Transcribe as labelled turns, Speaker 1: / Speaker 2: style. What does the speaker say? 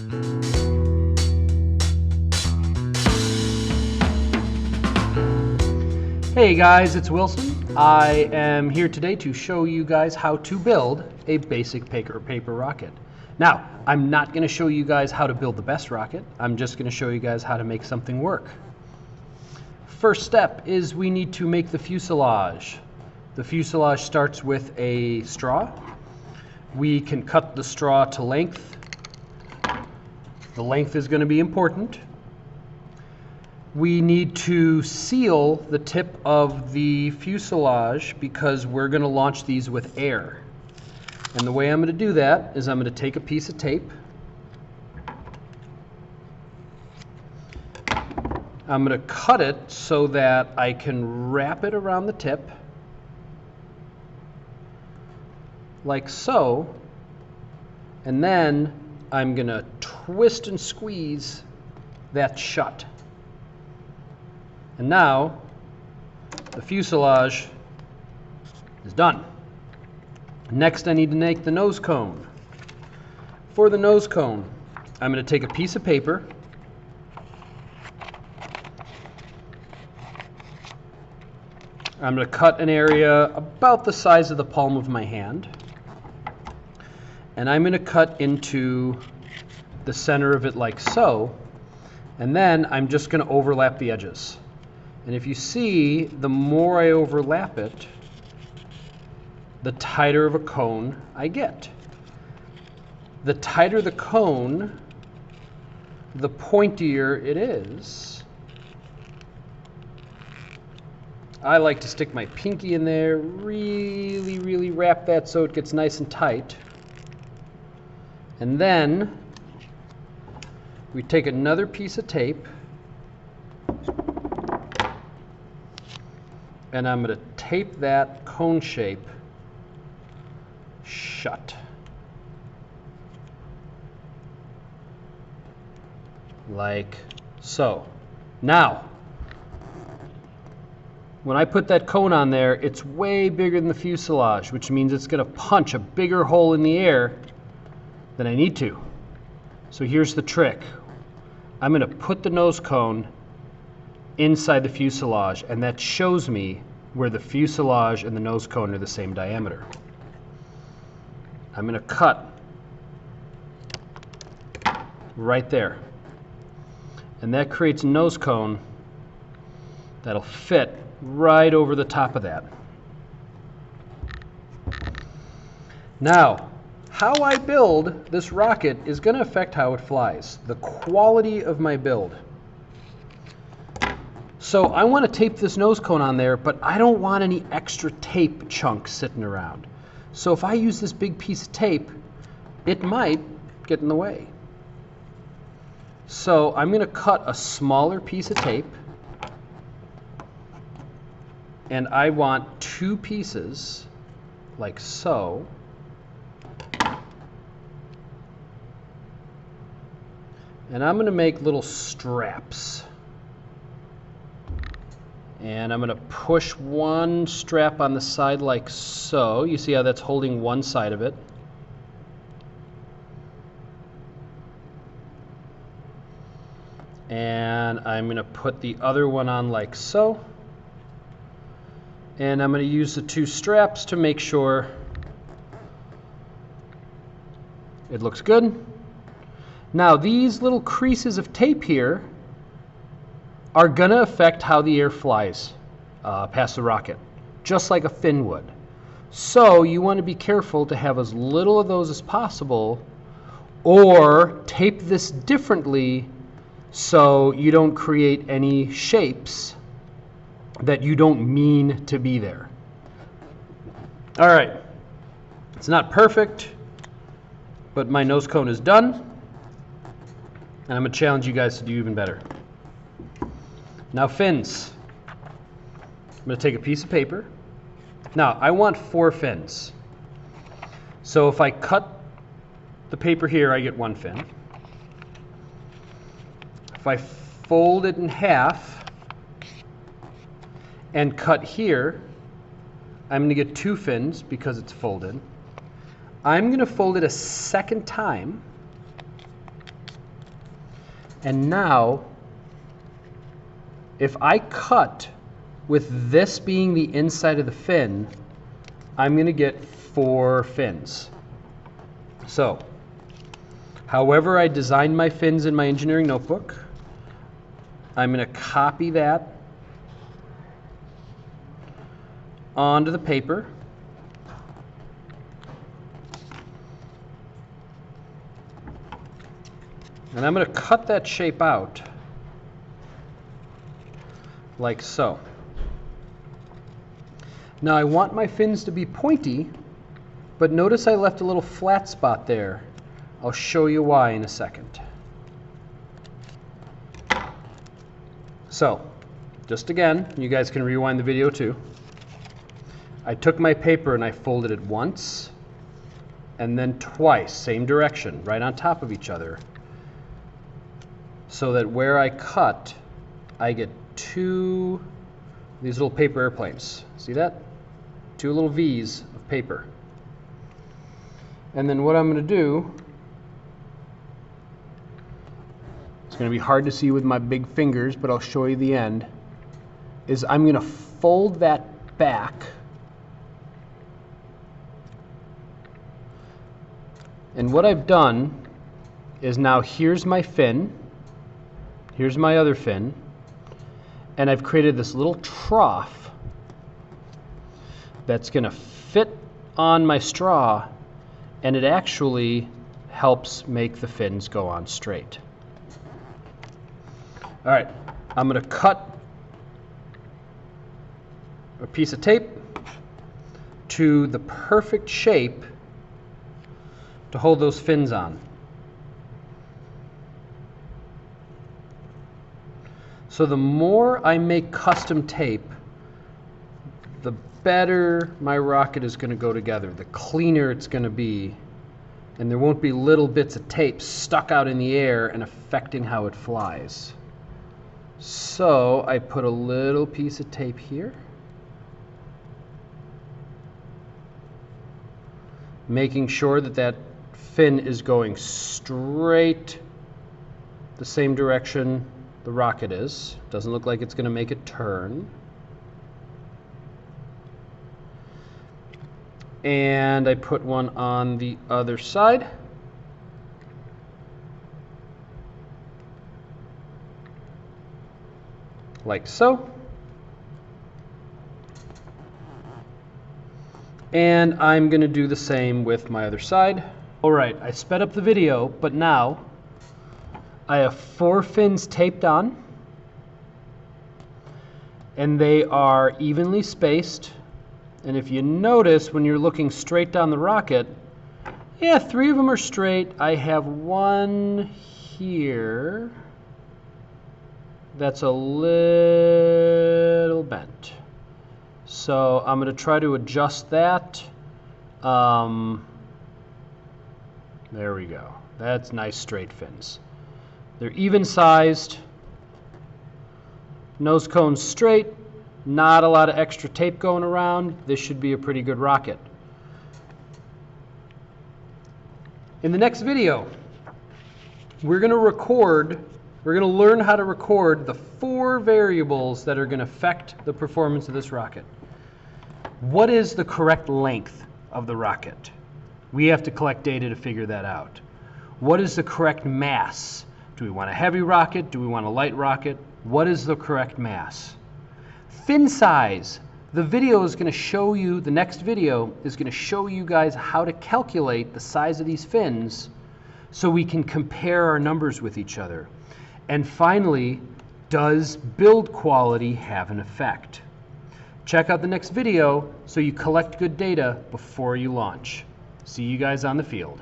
Speaker 1: Hey guys, it's Wilson. I am here today to show you guys how to build a basic paper rocket. Now, I'm not going to show you guys how to build the best rocket. I'm just going to show you guys how to make something work. First step is we need to make the fuselage. The fuselage starts with a straw. We can cut the straw to length. The length is going to be important. We need to seal the tip of the fuselage because we're going to launch these with air. And the way I'm going to do that is I'm going to take a piece of tape. I'm going to cut it so that I can wrap it around the tip, like so. And then I'm going to twist and squeeze that shut. And now the fuselage is done. Next, I need to make the nose cone. For the nose cone, I'm going to take a piece of paper. I'm going to cut an area about the size of the palm of my hand. And I'm going to cut into the center of it like so. And then I'm just going to overlap the edges. And if you see, the more I overlap it, the tighter of a cone I get. The tighter the cone, the pointier it is. I like to stick my pinky in there, really wrap that so it gets nice and tight. And then we take another piece of tape, and I'm going to tape that cone shape shut. Like so. Now, when I put that cone on there, it's way bigger than the fuselage, which means it's going to punch a bigger hole in the air than I need to. So here's the trick. I'm going to put the nose cone inside the fuselage, and that shows me where the fuselage and the nose cone are the same diameter. I'm going to cut right there, and that creates a nose cone that'll fit right over the top of that. Now, how I build this rocket is going to affect how it flies, the quality of my build. So I want to tape this nose cone on there, but I don't want any extra tape chunks sitting around. So if I use this big piece of tape, it might get in the way. So I'm going to cut a smaller piece of tape, and I want two pieces, like so. And I'm going to make little straps. And I'm going to push one strap on the side like so. You see how that's holding one side of it. And I'm going to put the other one on like so. And I'm going to use the two straps to make sure it looks good. Now these little creases of tape here are going to affect how the air flies past the rocket, just like a fin would. So you want to be careful to have as little of those as possible, or tape this differently so you don't create any shapes that you don't mean to be there. All right, it's not perfect, but my nose cone is done, and I'm going to challenge you guys to do even better. Now fins. I'm going to take a piece of paper. Now I want 4 fins. So if I cut the paper here, I get 1 fin. If I fold it in half and cut here, I'm going to get 2 fins because it's folded. I'm going to fold it a second time And now, if I cut with this being the inside of the fin, I'm going to get 4 fins. So, however I designed my fins in my engineering notebook, I'm going to copy that onto the paper. And I'm going to cut that shape out like so. Now I want my fins to be pointy, but notice I left a little flat spot there. I'll show you why in a second. So, just again, you guys can rewind the video too. I took my paper and I folded it once and then twice, same direction, right on top of each other, so that where I cut, I get 2 these little paper airplanes. See that? 2 little V's of paper. And then what I'm going to do, it's going to be hard to see with my big fingers, but I'll show you the end, is I'm going to fold that back and what I've done is now here's my fin, here's my other fin, and I've created this little trough that's going to fit on my straw, and it actually helps make the fins go on straight. All right, I'm going to cut a piece of tape to the perfect shape to hold those fins on. So the more I make custom tape, the better my rocket is going to go together, the cleaner it's going to be, and there won't be little bits of tape stuck out in the air and affecting how it flies. So I put a little piece of tape here, making sure that that fin is going straight the same direction the rocket is. Doesn't look like it's going to make a turn. And I put one on the other side. Like so. And I'm going to do the same with my other side. All right, I sped up the video, but now I have 4 fins taped on, and they are evenly spaced. And if you notice, when you're looking straight down the rocket, yeah, 3 of them are straight. I have one here that's a little bent. So I'm going to try to adjust that. There we go. That's nice straight fins. They're even sized. Nose cone's straight. Not a lot of extra tape going around. This should be a pretty good rocket. In the next video, we're going to learn how to record the 4 variables that are going to affect the performance of this rocket. What is the correct length of the rocket? We have to collect data to figure that out. What is the correct mass? Do we want a heavy rocket? Do we want a light rocket? What is the correct mass? Fin size. The video is going to show you, the next video is going to show you guys how to calculate the size of these fins so we can compare our numbers with each other. And finally, does build quality have an effect? Check out the next video so you collect good data before you launch. See you guys on the field.